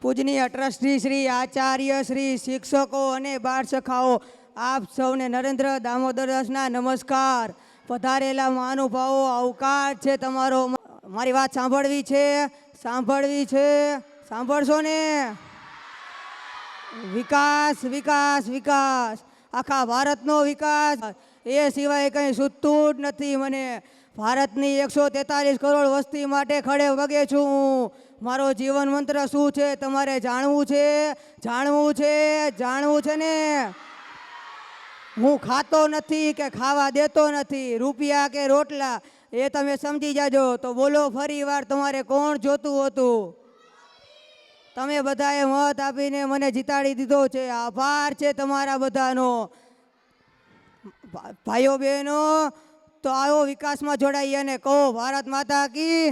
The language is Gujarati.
પૂજનીય ટ્રસ્ટી શ્રી આચાર્ય શ્રી શિક્ષકો અને બાળ સખાઓ આપ સૌને નરેન્દ્ર દામોદરદાસના નમસ્કાર. પધારેલા મહાનુભાવો આવકાર છે તમારો. મારી વાત સાંભળવી છે, સાંભળશો ને? વિકાસ વિકાસ વિકાસ, આખા ભારતનો વિકાસ, એ સિવાય કંઈ સૂઝતું જ નથી મને. ભારતની 143 કરોડ વસ્તી માટે ખડે વગે છું. મારો જીવન મંત્ર શું છે તમારે જાણવું છે ને? હું ખાતો નથી કે ખાવા દેતો નથી, રૂપિયા કે રોટલા એ તમે સમજી જાજો. તો બોલો ફરી વાર, તમારે કોણ જોતું હતું? તમે બધાએ મત આપીને મને જીતાડી દીધો છે. આભાર છે તમારા બધાનો. ભાઈઓ બહેનો, તો આવો વિકાસમાં જોડાઈએ અને કહો ભારત માતા કી.